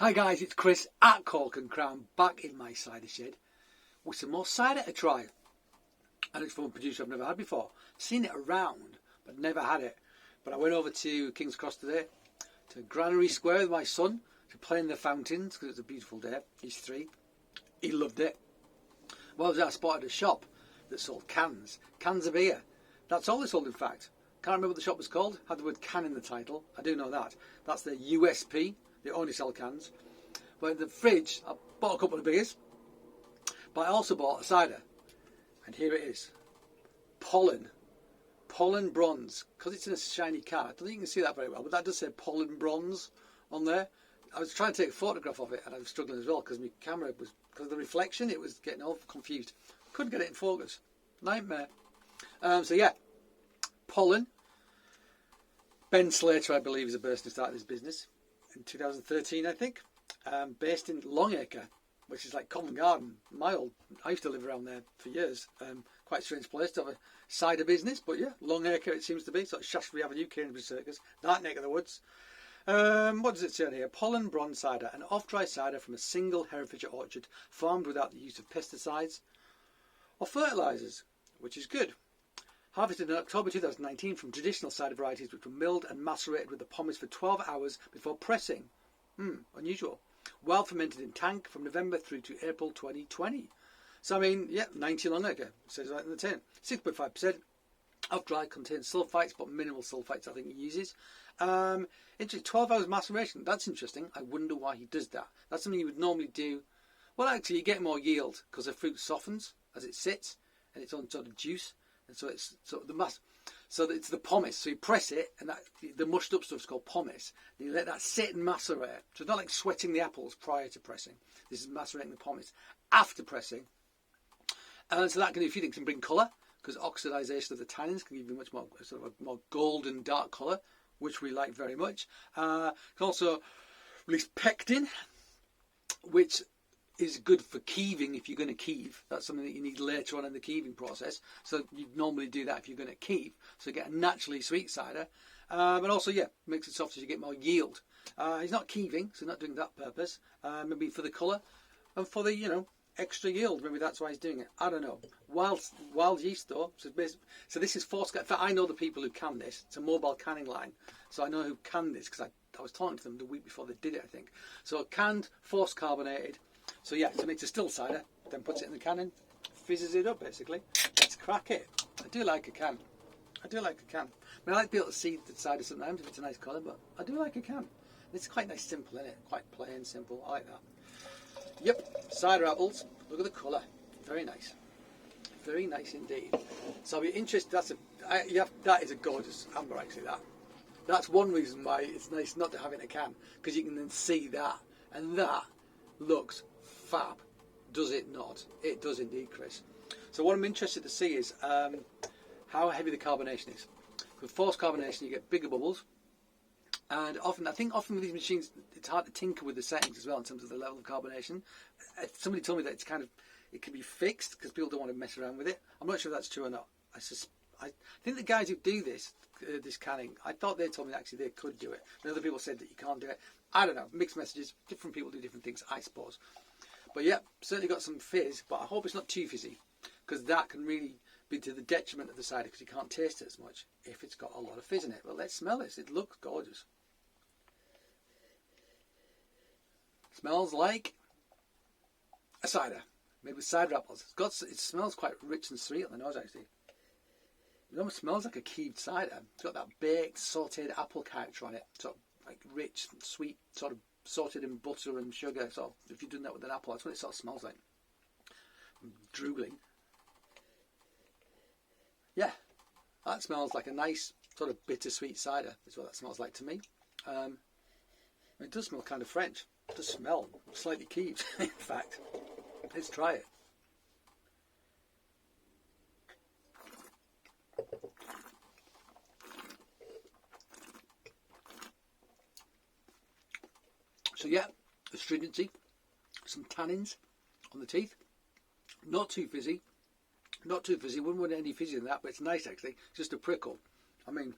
Hi guys, it's Chris at Cork and Crown back in my cider shed with some more cider to try. And it's from a producer I've never had before. Seen it around, but never had it. But I went over to King's Cross today, to Granary Square with my son, to play in the fountains, because it's a beautiful day. He's 3. He loved it. While I was there, I spotted a shop that sold cans of beer. That's all they sold, in fact. Can't remember what the shop was called. Had the word can in the title. I do know that. That's their USP. They only sell cans. But in the fridge, I bought a couple of beers. But I also bought a cider. And here it is. Pollen Bronze. Because it's in a shiny can. I don't think you can see that very well. But that does say Pollen Bronze on there. I was trying to take a photograph of it. And I was struggling as well. Because my camera was... Because of the reflection, it was getting all confused. Couldn't get it in focus. Nightmare. So yeah. Pollen. Ben Slater, I believe, is the person who started this business. In 2013, I think, based in Longacre, which is like Covent Garden. I used to live around there for years. Quite a strange place to have a cider business, but yeah, Longacre it seems to be. Sort of Shaftesbury Avenue, Cambridge Circus, that neck of the woods. What does it say on here? Pollen Bronze cider, an off-dry cider from a single Herefordshire orchard, farmed without the use of pesticides or fertilisers, which is good. Harvested in October 2019 from traditional cider varieties which were milled and macerated with the pomace for 12 hours before pressing. Unusual. Wild fermented in tank from November through to April 2020. So, I mean, yeah, 90 Longacre. It says right in the tin. 6.5%. Off-dry, contains sulfites, but minimal sulfites I think he uses. Interesting, 12 hours maceration. That's interesting. I wonder why he does that. That's something you would normally do. Well, actually, you get more yield because the fruit softens as it sits and it's on sort of juice. And so it's sort of the mass, so it's the pomace. So you press it, and that the mushed up stuff is called pomace. And you let that sit and macerate. So it's not like sweating the apples prior to pressing. This is macerating the pomace after pressing. And so that can do a few things. It can bring colour, because oxidisation of the tannins can give you much more sort of a more golden dark colour, which we like very much. It can also release pectin, which is good for keeving if you're going to keeve. That's something that you need later on in the keeving process. So you'd normally do that if you're going to keeve. So you get a naturally sweet cider. And also, yeah, makes it soft so you get more yield. He's not keeving, so not doing that purpose. Maybe for the colour and for the, extra yield. Maybe that's why he's doing it. I don't know. Wild yeast though. So this is forced. In fact, I know the people who can this. It's a mobile canning line. So I know who can this because I was talking to them the week before they did it, I think. So canned, forced carbonated. So yeah, so makes a still cider, then puts it in the can and fizzes it up basically. Let's crack it. I do like a can. I mean, I like to be able to see the cider sometimes if it's a nice colour, but I do like a can. It's quite nice, simple, isn't it? Quite plain, simple. I like that. Yep, cider apples. Look at the colour. Very nice. Very nice indeed. So I'll be interested. That is a gorgeous amber actually. That's one reason why it's nice not to have it in a can, because you can then see that, and that looks fab, does it not? It does indeed, Chris. So what I'm interested to see is how heavy the carbonation is. With forced carbonation, you get bigger bubbles, and often with these machines, it's hard to tinker with the settings as well in terms of the level of carbonation. Somebody told me that it can be fixed because people don't want to mess around with it. I'm not sure if that's true or not. I think the guys who do this canning, I thought they told me that actually they could do it. And other people said that you can't do it. I don't know. Mixed messages. Different people do different things, I suppose. But yeah, certainly got some fizz, but I hope it's not too fizzy, because that can really be to the detriment of the cider, because you can't taste it as much if it's got a lot of fizz in it. But let's smell this. It looks gorgeous. Smells like a cider made with cider apples. It smells quite rich and sweet on the nose actually. It almost smells like a keeved cider. It's got that baked, sautéed apple character on it. Sort of like rich, sweet, sort of sautéed in butter and sugar. So if you've done that with an apple, that's what it sort of smells like. I'm drooling. Yeah, that smells like a nice sort of bittersweet cider. Is what that smells like to me. It does smell kind of French. It does smell slightly keeved, in fact. Let's try it. So yeah, astringency, some tannins on the teeth, not too fizzy, wouldn't want any fizzy in that, but it's nice actually, just a prickle. I mean,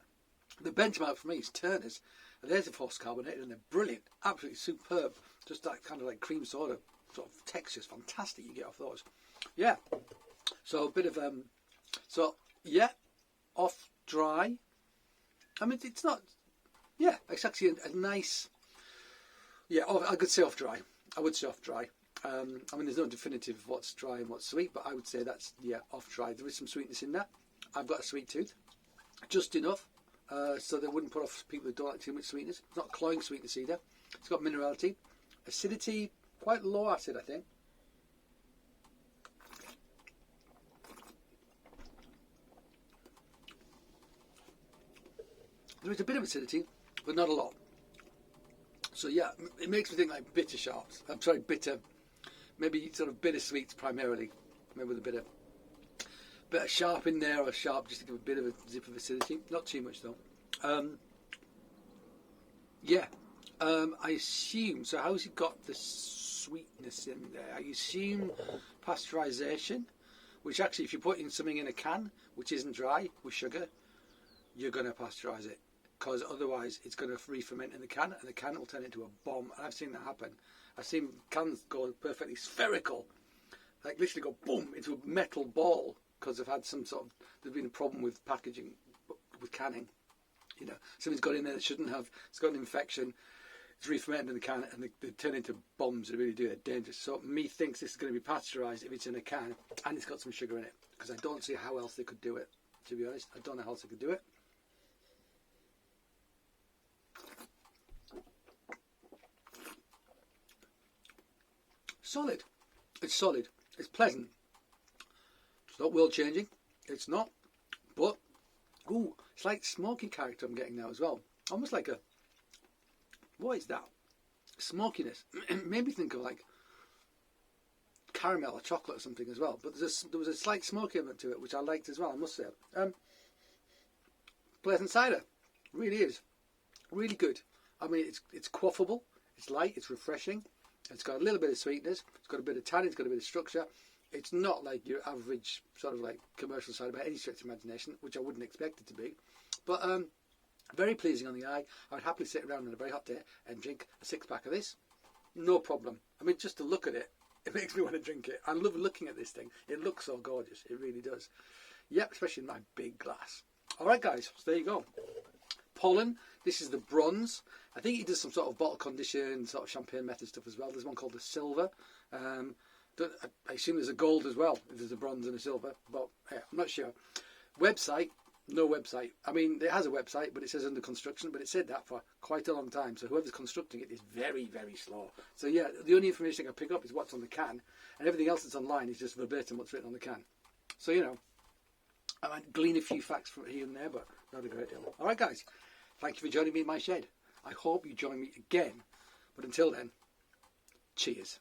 The benchmark for me is Turner's. And there's a forced carbonated and they're brilliant, absolutely superb. Just that kind of like cream soda sort of texture's fantastic you get off those. Yeah. So a bit of off dry. I mean, it's not. Yeah, it's actually a nice. Yeah, I could say off dry. I would say off dry. I mean, there's no definitive of what's dry and what's sweet, but I would say that's off dry. There is some sweetness in that. I've got a sweet tooth, just enough. So they wouldn't put off people who don't like too much sweetness. It's not cloying sweetness either. It's got minerality. Acidity, quite low acid, I think. There is a bit of acidity, but not a lot. So yeah, it makes me think like bitter sharps. I'm sorry, bitter. Maybe sort of bitter sweets primarily. Maybe with a bit of sharp in there, or sharp just to give a bit of a zip of acidity. Not too much though. I assume, so how's it got the sweetness in there? I assume pasteurisation, which actually if you're putting something in a can, which isn't dry, with sugar, you're going to pasteurize it. Because otherwise it's going to re-ferment in the can, and the can will turn into a bomb. And I've seen that happen. I've seen cans go perfectly spherical, like literally go boom into a metal ball, because they've had there's been a problem with packaging, with canning. You know, something's got in there that shouldn't have. It's got an infection. It's re-fermented in the can, and they turn into bombs. They really do. They're dangerous. So me thinks this is going to be pasteurised if it's in a can and it's got some sugar in it, because I don't see how else they could do it. To be honest, I don't know how else they could do it. Solid. It's solid. It's pleasant. It's not world changing. It's not. But it's like smoky character I'm getting now as well. Almost like what is that? Smokiness. It made me think of like caramel or chocolate or something as well. But there was a slight smoky element to it, which I liked as well, I must say. Pleasant cider. Really is. Really good. I mean, it's quaffable. It's light. It's refreshing. It's got a little bit of sweetness. It's got a bit of tannin. It's got a bit of structure. It's not like your average sort of like commercial cider by any stretch of imagination, which I wouldn't expect it to be. But very pleasing on the eye. I would happily sit around on a very hot day and drink a 6-pack of this. No problem. I mean, just to look at it, it makes me want to drink it. I love looking at this thing. It looks so gorgeous. It really does. Yep, especially in my big glass. All right, guys. So there you go. Pollen. This is the bronze. I think he does some sort of bottle condition, sort of champagne method stuff as well. There's one called the silver. I assume there's a gold as well. If there's a bronze and a silver, but yeah, I'm not sure. Website, no website. I mean, it has a website, but it says under construction. But it said that for quite a long time. So whoever's constructing it is very, very slow. So yeah, the only information I can pick up is what's on the can, and everything else that's online is just verbatim what's written on the can. So I might glean a few facts from here and there, but not a great deal. All right, guys. Thank you for joining me in my shed. I hope you join me again. But until then, cheers.